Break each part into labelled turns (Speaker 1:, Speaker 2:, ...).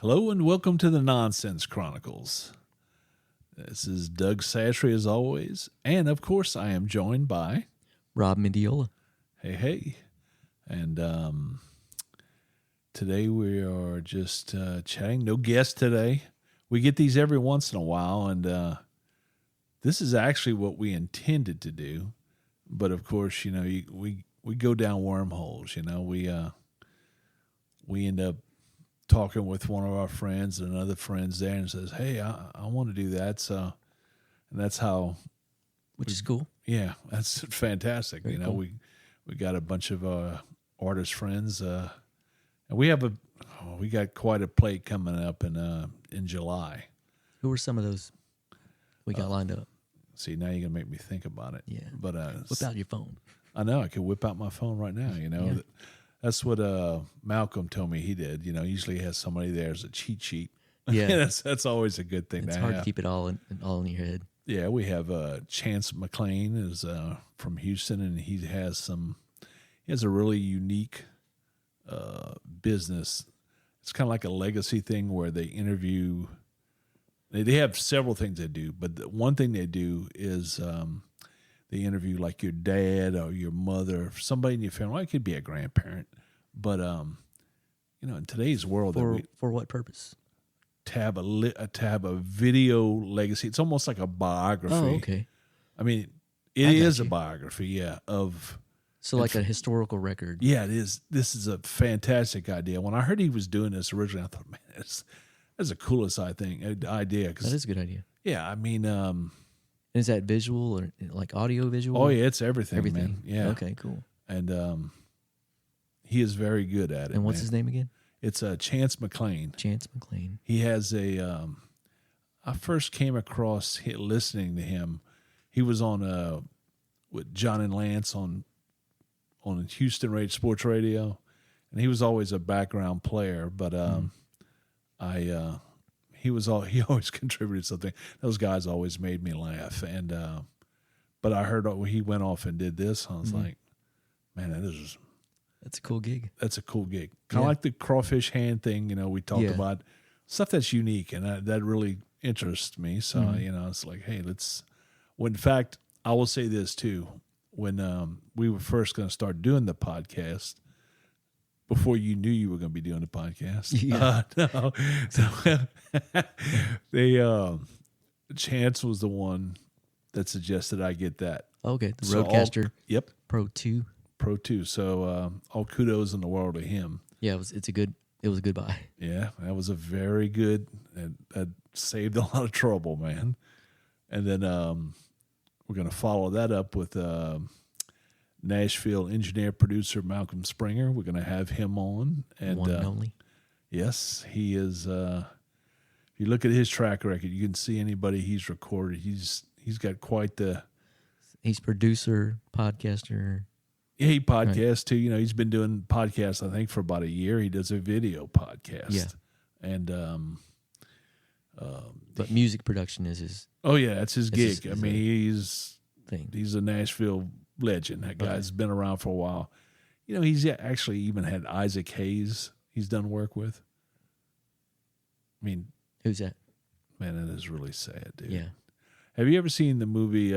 Speaker 1: Hello and welcome to the Nonsense Chronicles. This is Doug Sashry as always, and of course I am joined by
Speaker 2: Rob Mendiola.
Speaker 1: Hey. And today we are just chatting. No guest today. We get these every once in a while, and this is actually what we intended to do. But of course, you know, we go down wormholes. You know, we end up talking with one of our friends and another friend's there and says, "Hey, I want to do that." So, and that's how,
Speaker 2: Which is cool.
Speaker 1: yeah, that's fantastic.
Speaker 2: Very
Speaker 1: you know,
Speaker 2: cool.
Speaker 1: we got a bunch of artist friends, and we got quite a plate coming up in July.
Speaker 2: Who were some of those we got lined up?
Speaker 1: See, now you're gonna make me think about it.
Speaker 2: Yeah.
Speaker 1: But
Speaker 2: Whip out your phone.
Speaker 1: I know I could whip out my phone right now. You know,
Speaker 2: Yeah.
Speaker 1: that's what Malcolm told me he did. You know, usually he has somebody there as a cheat sheet.
Speaker 2: Yeah.
Speaker 1: that's always a good thing.
Speaker 2: It's
Speaker 1: to
Speaker 2: hard
Speaker 1: have.
Speaker 2: to keep it all in your head.
Speaker 1: Yeah, we have Chance McLean is from Houston, and he has a really unique business. It's kind of like a legacy thing where they interview. They have several things they do, but the one thing they do is they interview like your dad or your mother, or somebody in your family. Well, it could be a grandparent, but you know, in today's world,
Speaker 2: For what purpose?
Speaker 1: to have a video legacy. It's almost like a biography.
Speaker 2: Oh, okay.
Speaker 1: I mean, it
Speaker 2: I got
Speaker 1: is a
Speaker 2: you.
Speaker 1: biography, yeah.
Speaker 2: So like a historical record.
Speaker 1: Yeah, it is. This is a fantastic idea. When I heard he was doing this originally, I thought, man, that's the coolest idea.
Speaker 2: That is a good idea.
Speaker 1: Yeah, I mean,
Speaker 2: Is that visual or like audio visual?
Speaker 1: oh yeah, it's everything,
Speaker 2: Everything.
Speaker 1: man. Yeah.
Speaker 2: Okay, cool.
Speaker 1: And he is very good at it.
Speaker 2: And what's
Speaker 1: man.
Speaker 2: his name again?
Speaker 1: It's Chance McLean.
Speaker 2: Chance McLean.
Speaker 1: He has I first came across listening to him. He was on with John and Lance on Houston Sports Radio, and he was always a background player. But he always contributed something. Those guys always made me laugh. And but I heard he went off and did this. I was like, man,
Speaker 2: That's a cool gig.
Speaker 1: that's a cool gig. Kind of
Speaker 2: Yeah.
Speaker 1: like the crawfish hand thing, you know, we talked
Speaker 2: Yeah.
Speaker 1: about stuff that's unique, and that really interests me. So, you know, it's like, hey, in fact, I will say this too. When we were first going to start doing the podcast, before you knew you were going to be doing the podcast,
Speaker 2: Yeah.
Speaker 1: no. So Chance was the one that suggested I get that.
Speaker 2: Okay, the
Speaker 1: So
Speaker 2: Roadcaster
Speaker 1: Yep,
Speaker 2: Pro 2.
Speaker 1: Pro 2. So all kudos in the world to him.
Speaker 2: Yeah, it was a good buy.
Speaker 1: Yeah, that was a very good, and that saved a lot of trouble, man. And then we're going to follow that up with Nashville engineer producer Malcolm Springer. We're going to have him on, and
Speaker 2: One and only.
Speaker 1: yes, he is. If you look at his track record, you can see anybody he's recorded. He's got quite the.
Speaker 2: He's producer, podcaster.
Speaker 1: Yeah, he podcasts too. You know, he's been doing podcasts, I think, for about a year. He does a video podcast.
Speaker 2: Yeah.
Speaker 1: And
Speaker 2: But music production is his
Speaker 1: oh yeah, that's his
Speaker 2: It's
Speaker 1: gig.
Speaker 2: his-
Speaker 1: I mean,
Speaker 2: thing.
Speaker 1: he's a Nashville legend. That guy's been around for a while. You know, he's actually even had Isaac Hayes he's done work with. I mean,
Speaker 2: Who's that?
Speaker 1: man, that is really sad, dude.
Speaker 2: Yeah.
Speaker 1: Have you ever seen the movie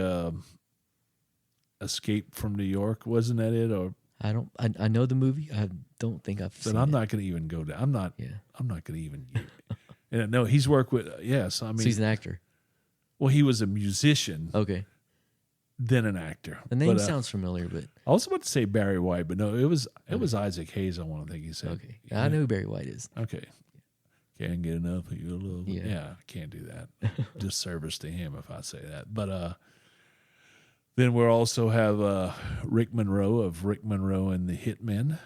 Speaker 1: Escape from New York? Wasn't that it? Or
Speaker 2: I know the movie. I don't think I've seen
Speaker 1: then I'm
Speaker 2: it.
Speaker 1: not going to even go down. I'm not going to even. And no, he's worked with. Yes, I mean,
Speaker 2: So he's an actor.
Speaker 1: well, he was a musician,
Speaker 2: Okay.
Speaker 1: then an actor.
Speaker 2: The name
Speaker 1: But,
Speaker 2: sounds familiar, but
Speaker 1: I was about to say Barry White, but no, it was Isaac Hayes. I want to think he said.
Speaker 2: okay. I know who Barry White is.
Speaker 1: Okay. Can't get enough of your love.
Speaker 2: Yeah.
Speaker 1: Yeah, I can't do that. Disservice to him if I say that. But then we'll also have Rick Monroe of Rick Monroe and the Hitmen.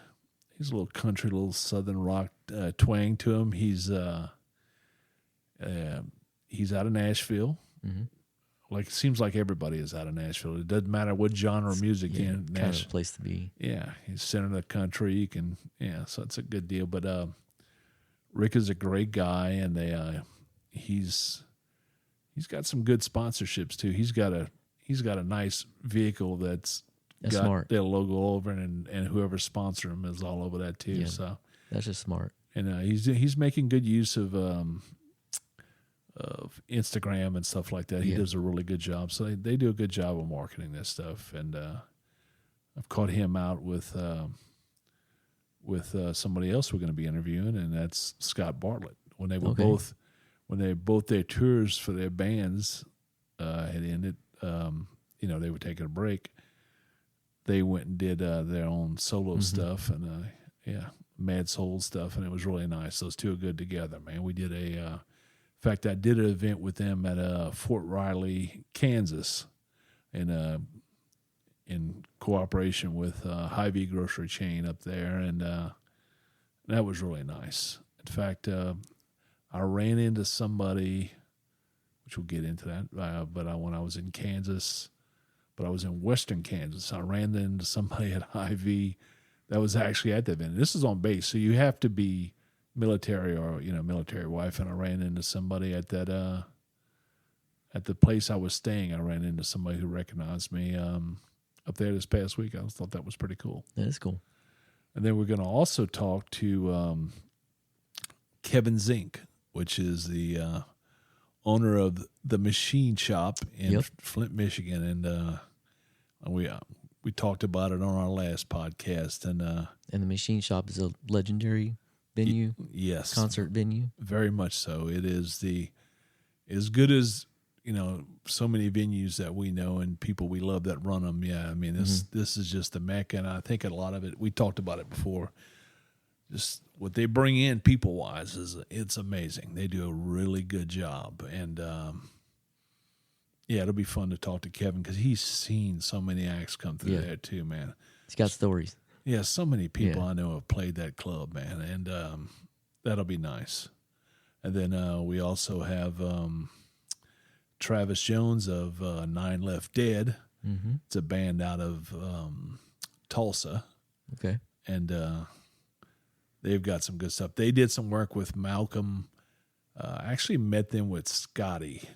Speaker 1: He's a little country, little southern rock twang to him. He's out of Nashville.
Speaker 2: Mhm.
Speaker 1: Like, it seems like everybody is out of Nashville. It doesn't matter what genre of music
Speaker 2: Yeah,
Speaker 1: in
Speaker 2: kind of a
Speaker 1: Nashville.
Speaker 2: place to be.
Speaker 1: Yeah, he's center of the country. You can, so it's a good deal. But Rick is a great guy, and he's got some good sponsorships too. He's got a nice vehicle that's
Speaker 2: That's
Speaker 1: got
Speaker 2: smart.
Speaker 1: their logo over, and whoever sponsored him is all over that too.
Speaker 2: Yeah.
Speaker 1: So
Speaker 2: That's just smart.
Speaker 1: and he's making good use of Instagram and stuff like that. He does a really good job. So they do a good job of marketing this stuff. And I've caught him out with somebody else we're going to be interviewing, and that's Scott Bartlett. When they were both their tours for their bands had ended, they were taking a break. They went and did their own solo stuff and Mad Soul stuff, and it was really nice. Those two are good together, man. We did in fact, I did an event with them at Fort Riley, Kansas, in cooperation with Hy-Vee grocery chain up there, and that was really nice. In fact, I ran into somebody, which we'll get into that, but when I was in Kansas, but I was in western Kansas, I ran into somebody at Hy-Vee that was actually at the event. This is on base, so you have to be military or military wife. And I ran into somebody at that at the place I was staying. I ran into somebody who recognized me up there this past week. I thought that was pretty cool.
Speaker 2: That is cool.
Speaker 1: And then we're going to also talk to Kevin Zink, which is the owner of the Machine Shop in Flint, Michigan, and we talked about it on our last podcast. And
Speaker 2: the Machine Shop is a legendary venue,
Speaker 1: yes,
Speaker 2: concert venue,
Speaker 1: very much so. It is as good as so many venues that we know and people we love that run them. Yeah, I mean this is just the mecca, and I think a lot of it. We talked about it before. Just what they bring in people wise it's amazing. They do a really good job, and it'll be fun to talk to Kevin because he's seen so many acts come through there too, man.
Speaker 2: He's got stories.
Speaker 1: Yeah, so many people I know have played that club, man, and that'll be nice. And then we also have Travis Jones of Nine Left Dead. Mm-hmm. It's a band out of Tulsa.
Speaker 2: Okay.
Speaker 1: And they've got some good stuff. They did some work with Malcolm. I actually met them with Scotty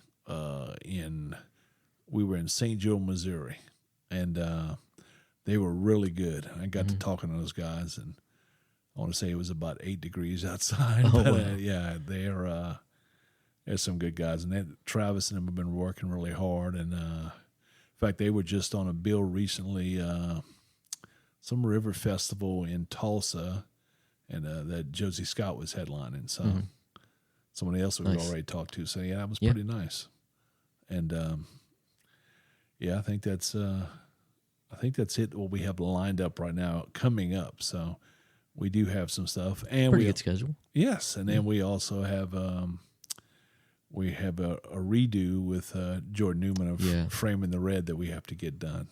Speaker 1: we were in St. Joe, Missouri, and they were really good. I got to talking to those guys, and I want to say it was about 8 degrees outside.
Speaker 2: Oh,
Speaker 1: but,
Speaker 2: wow.
Speaker 1: There's some good guys, and Travis and them have been working really hard. And in fact, they were just on a bill recently, some river festival in Tulsa, and that Josie Scott was headlining. So somebody else we've already talked to. So that was pretty nice. And I think that's it. What we have lined up right now, coming up. So we do have some stuff, and
Speaker 2: pretty good schedule.
Speaker 1: Yes, and then we also have a redo with Jordan Newman of Framing the Red that we have to get done.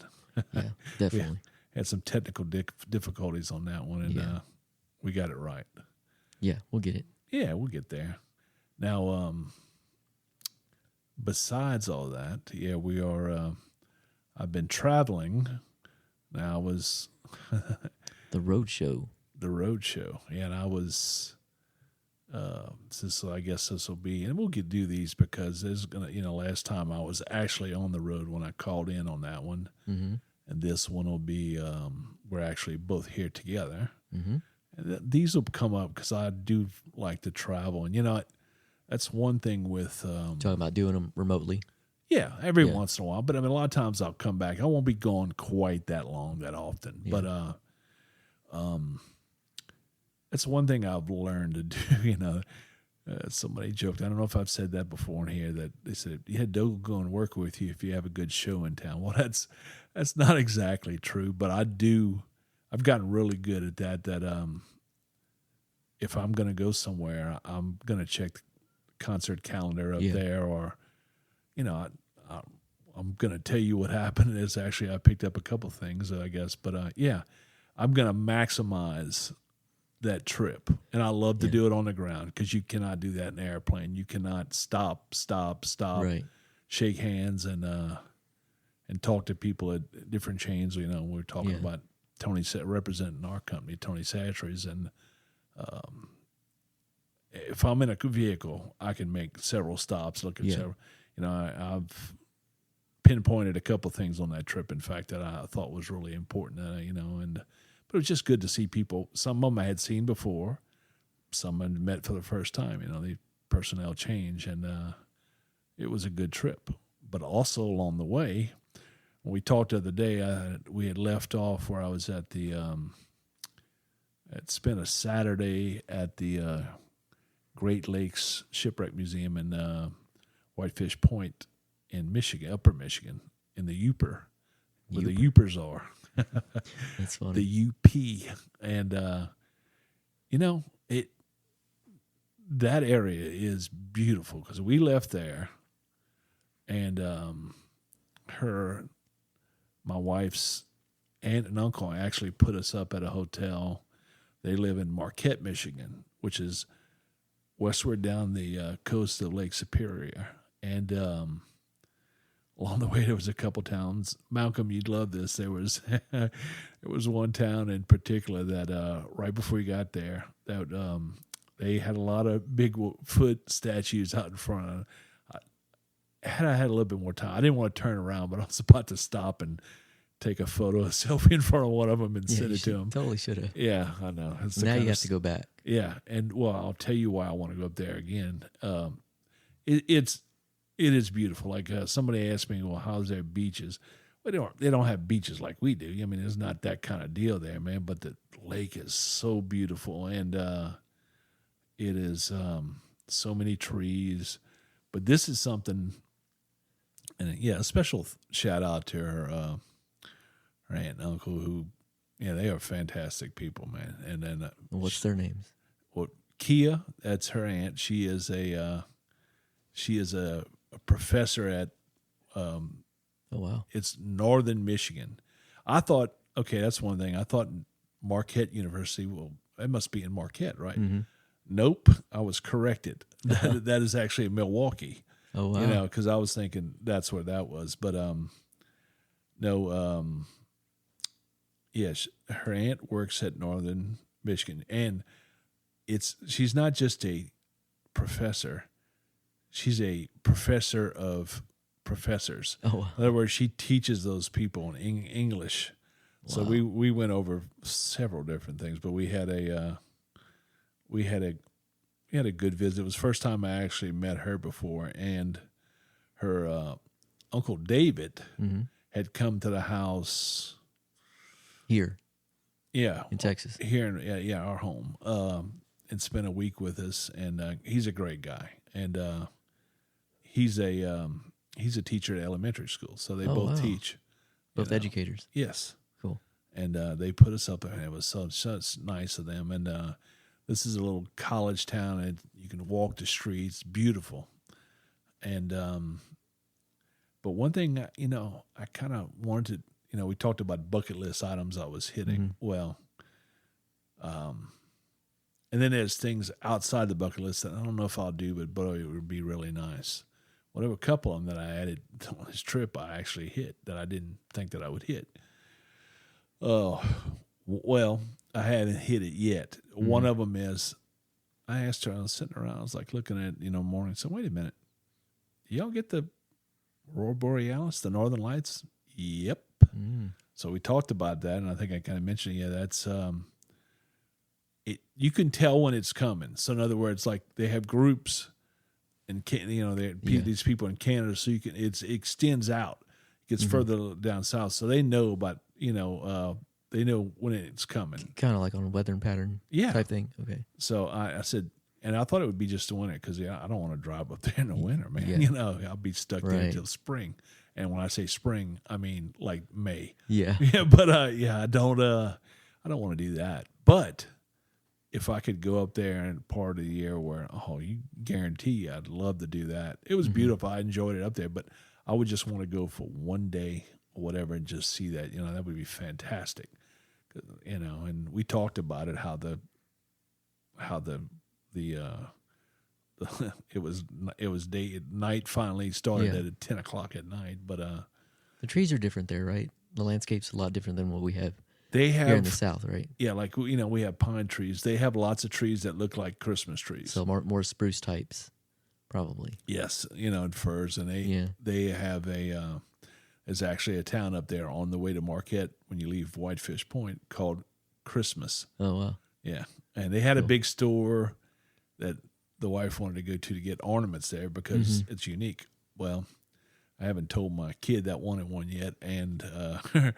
Speaker 2: Yeah, definitely.
Speaker 1: We had some technical difficulties on that one, and we got it right.
Speaker 2: Yeah, we'll get it.
Speaker 1: Yeah, we'll get there. Now, besides all that, we are. I've been traveling. Now I was
Speaker 2: the road show.
Speaker 1: The road show, and I was. So I guess this will be, and we'll do these because there's gonna, last time I was actually on the road when I called in on that one, and this one will be. We're actually both here together. And these will come up because I do like to travel, and that's one thing with
Speaker 2: talking about doing them remotely.
Speaker 1: Yeah, every once in a while. But I mean, a lot of times I'll come back. I won't be gone quite that long, that often. Yeah. But that's one thing I've learned to do. Somebody joked. I don't know if I've said that before in here. That they said, "Yeah, Doug will go and work with you if you have a good show in town." Well, that's not exactly true, but I do. I've gotten really good at that. That if I'm going to go somewhere, I'm going to check the concert calendar up there, or I'm going to tell you what happened. Is actually I picked up a couple things, I guess, but I'm going to maximize that trip, and I love to do it on the ground because you cannot do that in an airplane. You cannot stop,
Speaker 2: right.
Speaker 1: Shake hands, and talk to people at different chains. We're talking about Tony representing our company, Tony Satchery's, and if I'm in a vehicle, I can make several stops. Look at several. I've pinpointed a couple things on that trip, in fact, that I thought was really important. But it was just good to see people. Some of them I had seen before, someone met for the first time. The personnel change, and it was a good trip. But also along the way, when we talked the other day, we had left off where I was at the. I'd spent a Saturday at the Great Lakes Shipwreck Museum in Whitefish Point in Michigan, Upper Michigan, in the Yooper, where the Yoopers are.
Speaker 2: That's funny.
Speaker 1: The UP, and that area is beautiful because we left there, and my wife's aunt and uncle actually put us up at a hotel. They live in Marquette, Michigan, which is westward down the coast of Lake Superior, and along the way, there was a couple towns. Malcolm, you'd love this. There was one town in particular that right before you got there, that they had a lot of Bigfoot statues out in front. Had I had a little bit more time, I didn't want to turn around, but I was about to stop and take a selfie in front of one of them and send it to him.
Speaker 2: Totally should have.
Speaker 1: Yeah, I know.
Speaker 2: Now you have to go back.
Speaker 1: Yeah, and I'll tell you why I want to go up there again. It is beautiful. Like somebody asked me, well, how's their beaches? Well, they don't have beaches like we do. I mean, it's not that kind of deal there, man. But the lake is so beautiful, and it is so many trees. But this is something, and a special shout out to her aunt and uncle who, they are fantastic people, man. And then
Speaker 2: what's their names?
Speaker 1: Well, Kia, that's her aunt. She is a professor at
Speaker 2: oh wow,
Speaker 1: it's Northern Michigan. I thought, okay, that's one thing. I thought Marquette University, well, it must be in Marquette, right?
Speaker 2: Mm-hmm.
Speaker 1: Nope, I was corrected. That is actually in Milwaukee.
Speaker 2: Oh wow,
Speaker 1: because I was thinking that's where that was, but no, yes, her aunt works at Northern Michigan, and she's not just a professor. She's a professor of professors.
Speaker 2: Oh, wow.
Speaker 1: In other words, she teaches those people in English. Wow. So we went over several different things, but we had a good visit. It was the first time I actually met her before, and her Uncle David had come to the house
Speaker 2: here.
Speaker 1: Yeah,
Speaker 2: in Texas.
Speaker 1: Here in our home, and spent a week with us. And he's a great guy, and he's a teacher at elementary school, so they both teach.
Speaker 2: Both educators.
Speaker 1: Yes.
Speaker 2: Cool.
Speaker 1: And they put us up there, and it was such nice of them. And this is a little college town, and you can walk the streets, beautiful. And but one thing, I kind of wanted to, we talked about bucket list items I was hitting. Mm-hmm. Well, and then there's things outside the bucket list that I don't know if I'll do, but boy, it would be really nice. Well, there were a couple of them that I added on this trip I actually hit that I didn't think that I would hit. Oh, well, I hadn't hit it yet. Mm-hmm. One of them is, I asked her, I was sitting around, I was like looking at, morning. So wait a minute. Y'all get the Aurora Borealis, the Northern Lights? Yep. Mm. So we talked about that, and I think I kind of mentioned, that's, you can tell when it's coming. So in other words, like they have groups and these people in Canada, so it extends out, it gets further down south, so they know about they know when it's coming,
Speaker 2: kind of like on a weather pattern, type thing. Okay.
Speaker 1: So I said, and I thought it would be just the winter because I don't want to drive up there in the winter, man. Yeah. I'll be stuck there until spring, and when I say spring, I mean like May.
Speaker 2: Yeah.
Speaker 1: But I don't want to do that, but. If I could go up there in part of the year where, you guarantee I'd love to do that. It was beautiful. I enjoyed it up there, but I would just want to go for one day or whatever and just see that. That would be fantastic. And we talked about it, how the it was night finally started at 10 o'clock at night. But
Speaker 2: the trees are different there, right? The landscape's a lot different than what we have.
Speaker 1: They have
Speaker 2: here in the South, right?
Speaker 1: Yeah, like we have pine trees. They have lots of trees that look like Christmas trees.
Speaker 2: So more spruce types, probably.
Speaker 1: Yes, and firs, and they have there's actually a town up there on the way to Marquette when you leave Whitefish Point called Christmas.
Speaker 2: Oh wow!
Speaker 1: Yeah, and they had a big store, that the wife wanted to go to get ornaments there because it's unique. Well, I haven't told my kid that wanted one yet, and her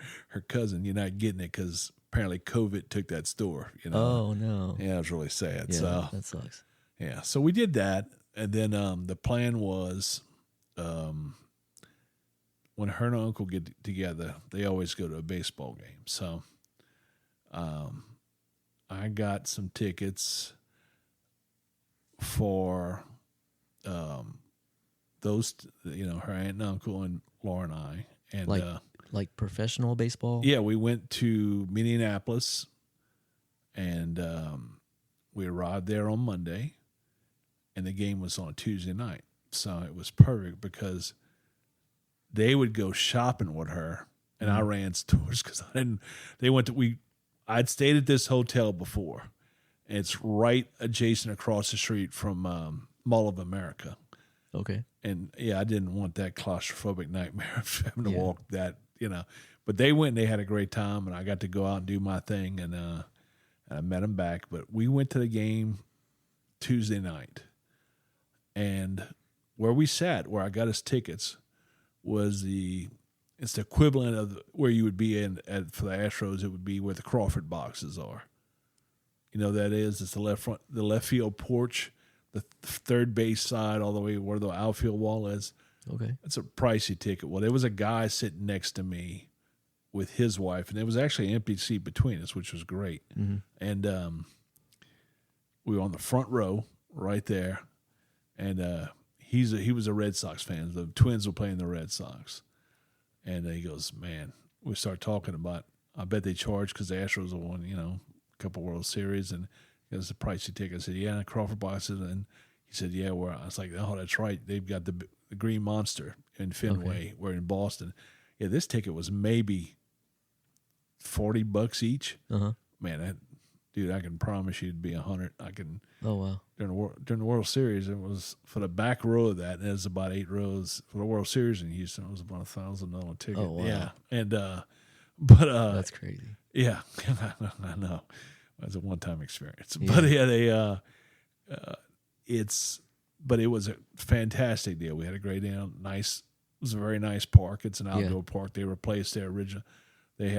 Speaker 1: cousin, you're not getting it because apparently COVID took that store. You know?
Speaker 2: Oh no.
Speaker 1: Yeah, it was really sad.
Speaker 2: Yeah,
Speaker 1: So
Speaker 2: that sucks.
Speaker 1: yeah, so we did that, and then the plan was, when her and her uncle get together, they always go to a baseball game. So, I got some tickets for those, her aunt and uncle and Laura and I, and
Speaker 2: Like professional baseball?
Speaker 1: yeah, we went to Minneapolis, and we arrived there on Monday, and the game was on Tuesday night. So it was perfect because they would go shopping with her, and I ran stores because I'd stayed at this hotel before, and it's right adjacent across the street from Mall of America.
Speaker 2: Okay.
Speaker 1: And yeah, I didn't want that claustrophobic nightmare of having to
Speaker 2: Yeah.
Speaker 1: walk that, But they went and they had a great time, and I got to go out and do my thing, and I met them back. But we went to the game Tuesday night, and where we sat, where I got us tickets, was it's the equivalent of where you would be for the Astros. It would be where the Crawford boxes are. You know that is. It's the left field porch, the third base side, all the way where the outfield wall is.
Speaker 2: Okay.
Speaker 1: It's a pricey ticket. Well, there was a guy sitting next to me with his wife, and there was actually an empty seat between us, which was great.
Speaker 2: Mm-hmm.
Speaker 1: And we were on the front row right there, and he was a Red Sox fan. The Twins were playing the Red Sox, and he goes, "Man," we start talking about. I bet they charge because the Astros have won, a couple World Series, and it was a pricey ticket. I said, "Yeah, Crawford boxes," and he said, "Yeah, we're." I was like, "Oh, that's right. They've got the Green Monster in Fenway.
Speaker 2: Okay.
Speaker 1: We're in Boston." Yeah, this ticket was maybe $40 each.
Speaker 2: Uh-huh.
Speaker 1: Man, dude, I can promise you it'd be $100. I can.
Speaker 2: Oh wow.
Speaker 1: During the World Series, it was for the back row of that. And it was about 8 rows for the World Series in Houston. It was about $1,000 ticket.
Speaker 2: Oh, wow.
Speaker 1: Yeah, and
Speaker 2: That's crazy.
Speaker 1: yeah, I know. It was a one-time experience.
Speaker 2: Yeah.
Speaker 1: But yeah, but it was a fantastic deal. We had a great day. Nice. It was a very nice park. It's an outdoor park. They replaced their original. They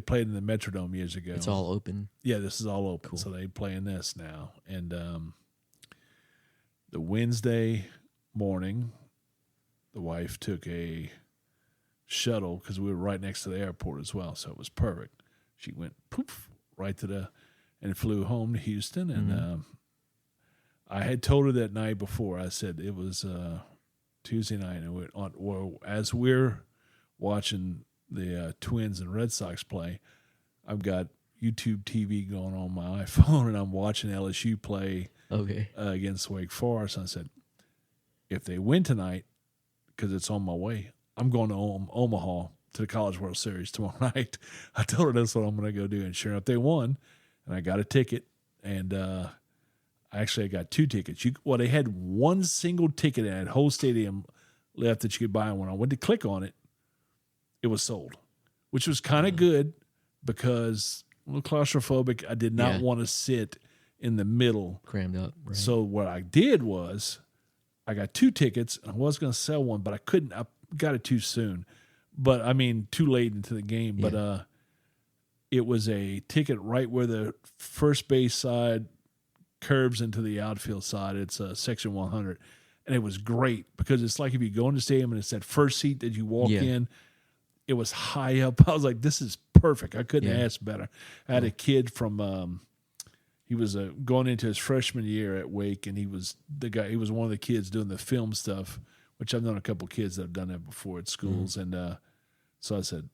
Speaker 1: played in the Metrodome years ago.
Speaker 2: It's all open.
Speaker 1: Yeah, this is all open.
Speaker 2: Cool.
Speaker 1: So they play in this now. And the Wednesday morning, the wife took a shuttle because we were right next to the airport as well. So it was perfect. She went poof right and flew home to Houston. And I had told her that night before. I said it was Tuesday night, and as we're watching the Twins and Red Sox play, I've got YouTube TV going on my iPhone, and I'm watching LSU play against Wake Forest. And I said, if they win tonight, because it's on my way, I'm going to Omaha to the College World Series tomorrow night. I told her that's what I'm going to go do. And sure enough, they won, and I got a ticket. And actually, I got 2 tickets. They had one single ticket in that whole stadium left that you could buy. And when I went to click on it, it was sold, which was kind of good because a little claustrophobic. I did not want to sit in the middle.
Speaker 2: Crammed up. Right.
Speaker 1: So what I did was I got 2 tickets, and I was going to sell one, but I couldn't. I got it too soon. But, I mean, too late into the game.
Speaker 2: Yeah.
Speaker 1: But it was a ticket right where the first base side curves into the outfield side. It's section 100. And it was great because it's like if you go in the stadium and it's that first seat that you walk in, it was high up. I was like, this is perfect. I couldn't ask better. I had a kid from he was going into his freshman year at Wake, and he was one of the kids doing the film stuff, which I've known a couple of kids that have done that before at schools. And so I said,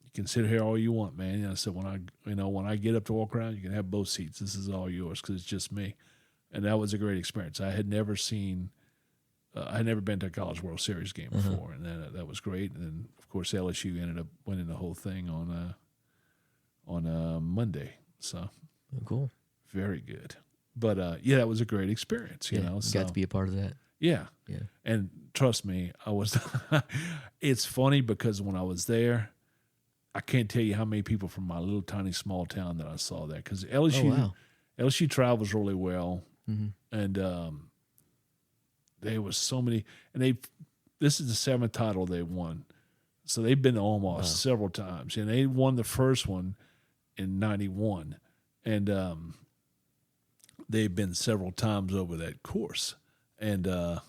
Speaker 1: you can sit here all you want, man. And I said, when I get up to walk around, you can have both seats. This is all yours because it's just me. And that was a great experience. I had never seen I had never been to a College World Series game before, and that was great. And then, of course, LSU ended up winning the whole thing on Monday. So
Speaker 2: cool,
Speaker 1: very good. But that was a great experience. You know,
Speaker 2: got to be a part of that.
Speaker 1: Yeah,
Speaker 2: yeah.
Speaker 1: And trust me, I was. It's funny because when I was there, I can't tell you how many people from my little tiny small town that I saw there because LSU travels really well. and there was so many, and this is the 7th title they won, so they've been to Omaha several times, and they won the first one in '91, and they've been several times over that course, and I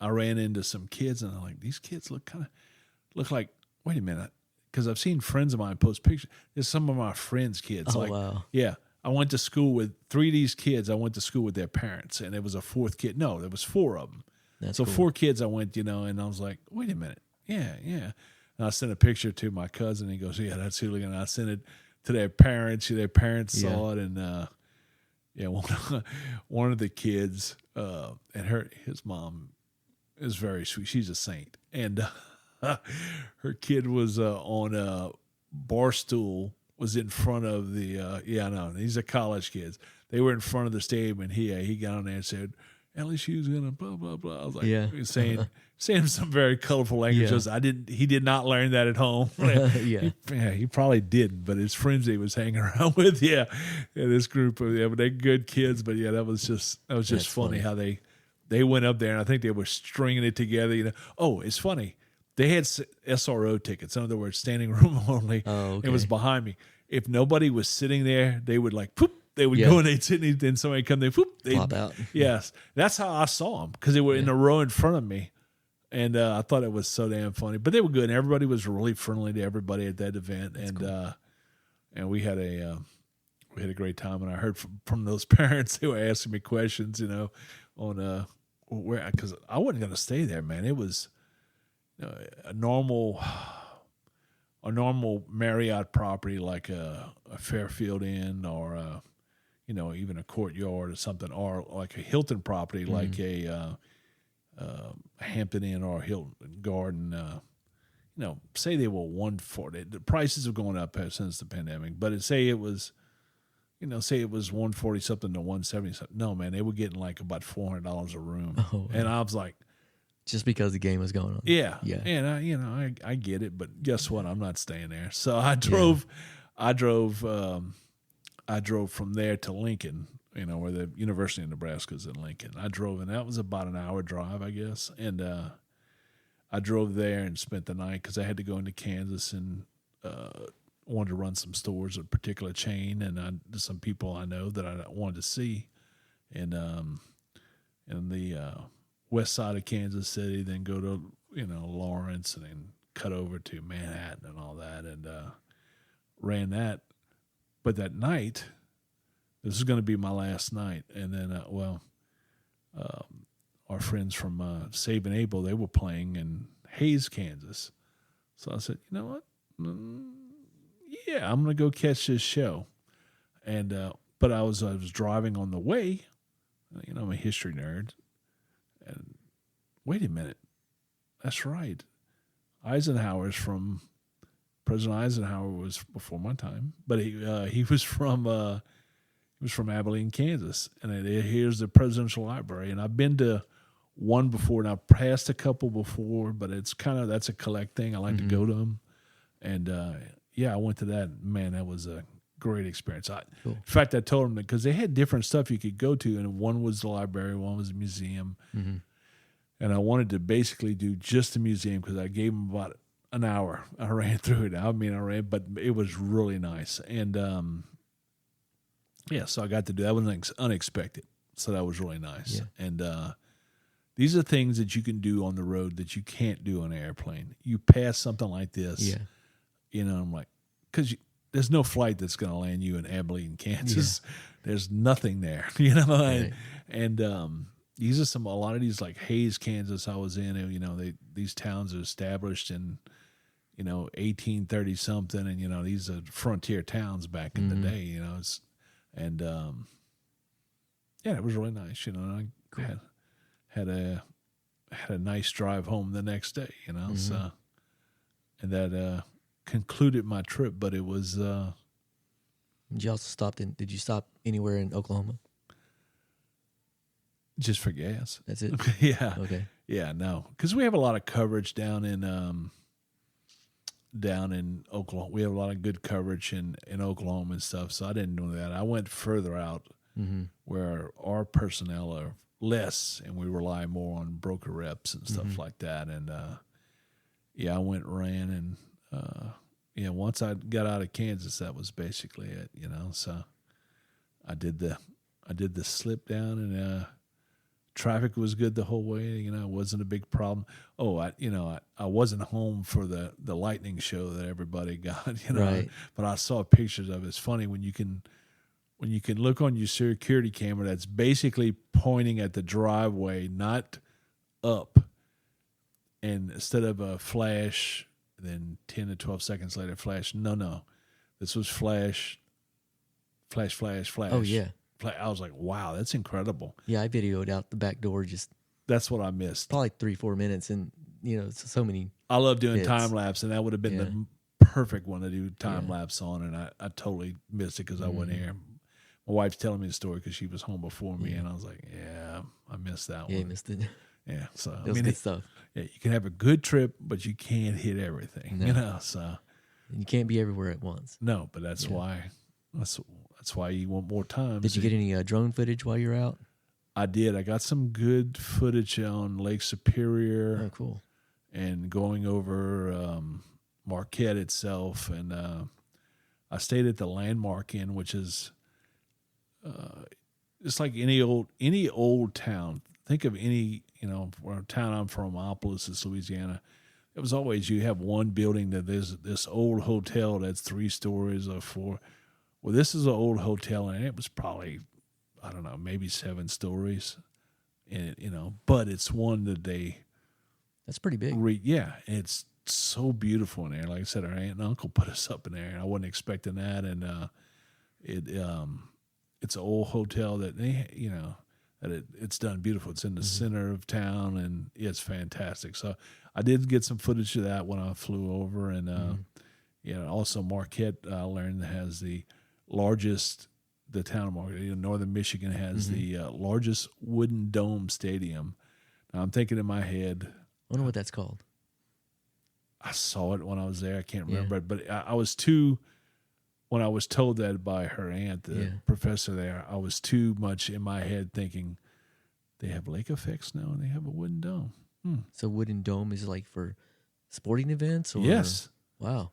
Speaker 1: ran into some kids, and I'm like, these kids look like, wait a minute, because I've seen friends of mine post pictures. There's some of my friends' kids.
Speaker 2: Oh,
Speaker 1: like,
Speaker 2: wow.
Speaker 1: Yeah. I went to school with 3 of these kids. I went to school with their parents, and there was a 4th kid. No, there was 4 of them.
Speaker 2: That's
Speaker 1: so
Speaker 2: cool.
Speaker 1: 4 kids I went, and I was like, wait a minute. Yeah. And I sent a picture to my cousin. He goes, yeah, that's who. And I sent it to their parents. Their parents saw it, and one of the kids, and his mom is very sweet. She's a saint, and her kid was on a bar stool. Was in front of the I know, these are college kids. They were in front of the stadium, and he got on there and said, LSU's gonna blah blah blah. I was like, saying some very colorful languages. He did not learn that at home. He probably didn't, but his friends he was hanging around with, this group of but they're good kids. But that was just funny how they went up there, and I think they were stringing it together. Oh, it's funny. They had SRO tickets. In other words, standing room only.
Speaker 2: Oh, okay.
Speaker 1: It was behind me. If nobody was sitting there, they would poop. They would go and they'd sit, and then somebody come, they poop. They'd
Speaker 2: pop out.
Speaker 1: Yes. That's how I saw them, because they were in a row in front of me. And I thought it was so damn funny. But they were good. And everybody was really friendly to everybody at that event.
Speaker 2: That's
Speaker 1: and
Speaker 2: cool.
Speaker 1: And we had a great time. And I heard from those parents, they were asking me questions, on where, because I wasn't going to stay there, man. It was a normal Marriott property, like a Fairfield Inn, or even a Courtyard or something, or like a Hilton property, like a Hampton Inn or a Hilton Garden. Say they were 140. The prices have gone up since the pandemic, but say it was 140 something to 170 something. No, man, they were getting like about $400 a room, and I was like,
Speaker 2: just because the game was going on.
Speaker 1: Yeah. And I get it, but guess what? I'm not staying there. So I drove from there to Lincoln, where the University of Nebraska is in Lincoln. I drove, and that was about an hour drive, I guess. And I drove there and spent the night, because I had to go into Kansas and wanted to run some stores, a particular chain, and some people I know that I wanted to see, and the west side of Kansas City, then go to Lawrence, and then cut over to Manhattan and all that, and ran that. But that night, this is going to be my last night, and then our friends from Save and Able, they were playing in Hays, Kansas. So I said, you know what? I'm going to go catch this show. And but I was driving on the way. I'm a history nerd. And wait a minute, that's right. President Eisenhower was before my time, but he was from Abilene, Kansas, and here's the Presidential Library. And I've been to one before, and I've passed a couple before, but it's that's a collect thing. I like to go to them, and I went to that. Man, that was a great experience.
Speaker 2: Cool.
Speaker 1: In fact, I told them, because they had different stuff you could go to, and one was the library, one was the museum, and I wanted to basically do just the museum, because I gave them about an hour. I ran through it. But it was really nice, and so I got to do that. Was unexpected, so that was really nice.
Speaker 2: Yeah.
Speaker 1: And these are things that you can do on the road that you can't do on an airplane. You pass something like this, I'm like, because there's no flight that's going to land you in Abilene, Kansas. There's nothing there,
Speaker 2: Right.
Speaker 1: and these are a lot of these, like Hays, Kansas, I was in, these towns are established in, 1830 something. And, these are frontier towns back in the day, and it was really nice. I
Speaker 2: Cool.
Speaker 1: had a nice drive home the next day, so, and that concluded my trip, but it was,
Speaker 2: Did you stop anywhere in Oklahoma?
Speaker 1: just for gas.
Speaker 2: That's it?
Speaker 1: Yeah.
Speaker 2: Okay.
Speaker 1: Yeah, no, because we have a lot of coverage down in Oklahoma. We have a lot of good coverage in Oklahoma and stuff, so I didn't know that. I went further out
Speaker 2: Mm-hmm.
Speaker 1: where our personnel are less and we rely more on broker reps and stuff like that. And I went and ran, and once I got out of Kansas, that was basically it. So I did the slip down, and traffic was good the whole way. It wasn't a big problem. Oh, I wasn't home for the lightning show that everybody got.
Speaker 2: Right.
Speaker 1: But I saw pictures of it. It's funny when you can look on your security camera that's basically pointing at the driveway, not up, and instead of a flash, then 10 to 12 seconds later, flash. No, this was flash.
Speaker 2: Oh, yeah.
Speaker 1: I was like, wow, that's incredible.
Speaker 2: Yeah, I videoed out the back door, just
Speaker 1: That's what I missed.
Speaker 2: probably 3-4 minutes, and so many.
Speaker 1: I love doing
Speaker 2: bits.
Speaker 1: time lapse, and that would have been
Speaker 2: Yeah.
Speaker 1: the perfect one to do time lapse on, and I totally missed it because I wasn't here. My wife's telling me the story because she was home before me, and I was like, yeah, I missed that
Speaker 2: Yeah,
Speaker 1: one.
Speaker 2: you missed it.
Speaker 1: Yeah, so
Speaker 2: It was good stuff.
Speaker 1: yeah, you can have a good trip, but you can't hit everything,
Speaker 2: No.
Speaker 1: So
Speaker 2: And you can't be everywhere at once.
Speaker 1: no, but that's why you want more time.
Speaker 2: Did you get any drone footage while you're out?
Speaker 1: I did. I got some good footage on Lake Superior
Speaker 2: Oh, cool.
Speaker 1: and going over Marquette itself, and I stayed at the Landmark Inn, which is it's like any old town. Think of any where town I'm from, Annapolis, Louisiana. It was always you have one building that there's this old hotel that's 3 stories or 4. Well, this is an old hotel, and it was probably, I don't know, maybe 7 stories, and but it's one that they
Speaker 2: That's pretty big.
Speaker 1: it's so beautiful in there. Like I said, our aunt and uncle put us up in there, and I wasn't expecting that. And it's an old hotel that it's done beautiful. It's in the center of town, and it's fantastic. So I did get some footage of that when I flew over, and also Marquette, I learned, has the town of Marquette, northern Michigan has the largest wooden dome stadium. Now I'm thinking in my head,
Speaker 2: I wonder what that's called.
Speaker 1: I saw it when I was there. I can't
Speaker 2: Yeah.
Speaker 1: remember it, but I was when I was told that by her aunt, the professor there, I was too much in my head thinking they have lake effects now and they have a wooden dome.
Speaker 2: So wooden dome is like for sporting events? Or?
Speaker 1: Yes.
Speaker 2: Wow.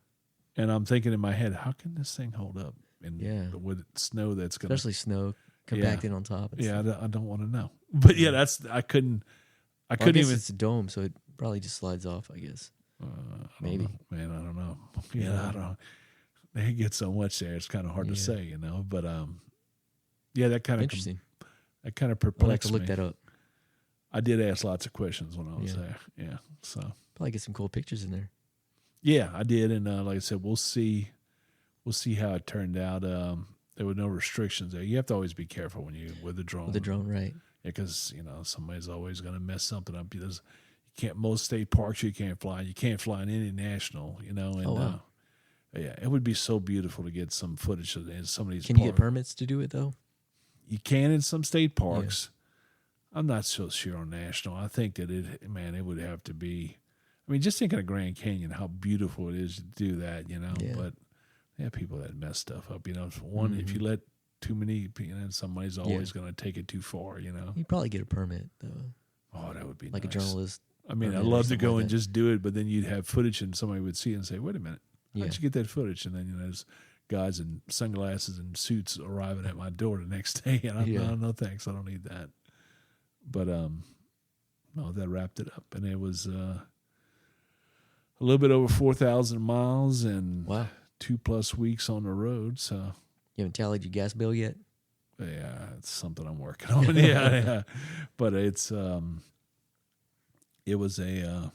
Speaker 1: And I'm thinking in my head, how can this thing hold up? And
Speaker 2: Yeah.
Speaker 1: with snow that's going to...
Speaker 2: Especially snow compacted on top. And
Speaker 1: Yeah,
Speaker 2: stuff.
Speaker 1: I don't want to know. But yeah, I couldn't
Speaker 2: I guess
Speaker 1: even...
Speaker 2: it's a dome, so it probably just slides off, I guess. Maybe.
Speaker 1: Man, I don't know. I don't know. They get so much there, it's kind of hard to say, But that kind of...
Speaker 2: Interesting.
Speaker 1: That kind of
Speaker 2: I'll have
Speaker 1: perplexed
Speaker 2: to look
Speaker 1: me.
Speaker 2: that up.
Speaker 1: I did ask lots of questions when I was there. Yeah, so...
Speaker 2: Probably get some cool pictures in there.
Speaker 1: Yeah, I did, and like I said, we'll see how it turned out. There were no restrictions there. You have to always be careful with the drone.
Speaker 2: With the drone, right.
Speaker 1: Because somebody's always going to mess something up. Because you can't, most state parks you can't fly. You can't fly in any national. And
Speaker 2: wow.
Speaker 1: yeah, it would be so beautiful to get some footage of some of these.
Speaker 2: Can you get permits to do it though?
Speaker 1: You can in some state parks. I'm not so sure on national. I think that it would have to be. I mean, just think of Grand Canyon, how beautiful it is to do that,
Speaker 2: Yeah.
Speaker 1: But they have people that mess stuff up, if you let too many, somebody's always going to take it too far,
Speaker 2: You'd probably get a permit though.
Speaker 1: Oh, that would be
Speaker 2: like
Speaker 1: nice.
Speaker 2: a journalist.
Speaker 1: I mean, I'd
Speaker 2: permit or
Speaker 1: love to
Speaker 2: something
Speaker 1: go
Speaker 2: like
Speaker 1: and
Speaker 2: that.
Speaker 1: just do it, but then you'd have footage and somebody would see it and say, wait a minute, how'd you get that footage? And then, there's guys in sunglasses and suits arriving at my door the next day, and I'm no thanks, I don't need that. But, no, that wrapped it up, and it was a little bit over 4,000 miles and
Speaker 2: Wow.
Speaker 1: 2+ weeks on the road. So
Speaker 2: You haven't tallied your gas bill yet?
Speaker 1: yeah, it's something I'm working on. yeah. But it's it was a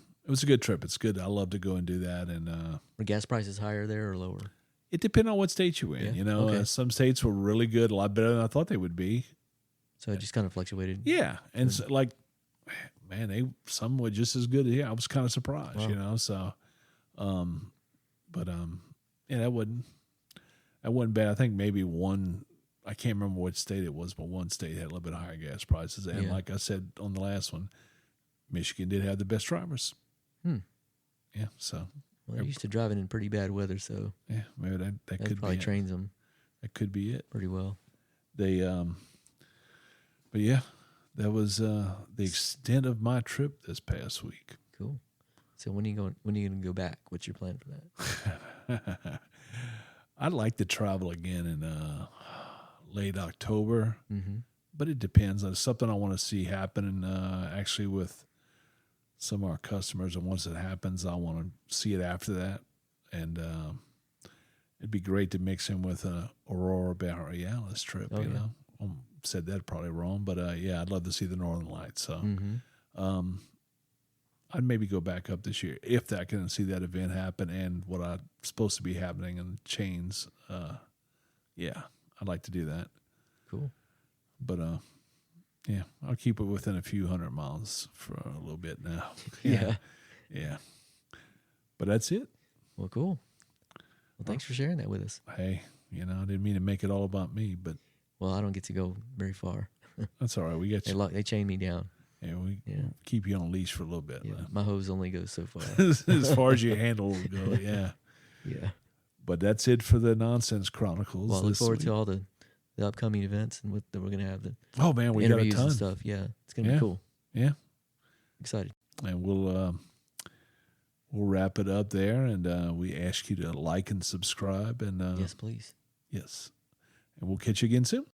Speaker 1: good trip. It's good. I love to go and do that. And
Speaker 2: Are gas prices higher there or lower?
Speaker 1: it depends on what state you're in.
Speaker 2: Yeah, okay.
Speaker 1: Some states were really good, a lot better than I thought they would be.
Speaker 2: So it just kind of fluctuated.
Speaker 1: Yeah, and so, like, man, some were just as good. Yeah, I was kind of surprised,
Speaker 2: Wow.
Speaker 1: So, yeah, that wasn't bad. I think maybe one. I can't remember what state it was, but one state had a little bit higher gas prices. And like I said on the last one, Michigan did have the best drivers. Yeah, so.
Speaker 2: Well, they're used to driving in pretty bad weather, so
Speaker 1: Yeah, maybe that could
Speaker 2: probably
Speaker 1: be it.
Speaker 2: trains them
Speaker 1: That could be it.
Speaker 2: pretty well.
Speaker 1: They But yeah, that was the extent of my trip this past week.
Speaker 2: Cool. So when are you going? When are you going to go back? What's your plan for that?
Speaker 1: I'd like to travel again in late October,
Speaker 2: Mm-hmm.
Speaker 1: but it depends. It's something I want to see happen. Actually, with some of our customers, and once it happens, I want to see it after that. And it'd be great to mix in with an Aurora Borealis trip.
Speaker 2: Oh,
Speaker 1: you
Speaker 2: yeah.
Speaker 1: know, said that probably wrong, but yeah, I'd love to see the Northern Lights. So
Speaker 2: Mm-hmm.
Speaker 1: I'd maybe go back up this year if that can see that event happen and what I'm supposed to be happening in chains. Yeah, I'd like to do that.
Speaker 2: Cool.
Speaker 1: But yeah, I'll keep it within a few 100 miles for a little bit now.
Speaker 2: Yeah.
Speaker 1: Yeah. But that's it.
Speaker 2: Well, cool. Well, thanks for sharing that with us.
Speaker 1: Hey, I didn't mean to make it all about me, but
Speaker 2: Well, I don't get to go very far.
Speaker 1: that's all right. We got you.
Speaker 2: They chain me down.
Speaker 1: Yeah, we
Speaker 2: Yeah.
Speaker 1: keep you on a leash for a little bit.
Speaker 2: Yeah. My hose only goes so far.
Speaker 1: As far as your handle will go, yeah.
Speaker 2: Yeah.
Speaker 1: But that's it for the Nonsense Chronicles.
Speaker 2: Well, I look
Speaker 1: this
Speaker 2: forward
Speaker 1: week.
Speaker 2: to all the upcoming events and what that we're gonna have, the
Speaker 1: Oh man, we got a
Speaker 2: interviews
Speaker 1: ton.
Speaker 2: and stuff. Yeah, it's gonna
Speaker 1: Yeah.
Speaker 2: be cool.
Speaker 1: Yeah,
Speaker 2: Excited.
Speaker 1: and we'll wrap it up there, and we ask you to like and subscribe, and
Speaker 2: Yes, please.
Speaker 1: yes, and we'll catch you again soon.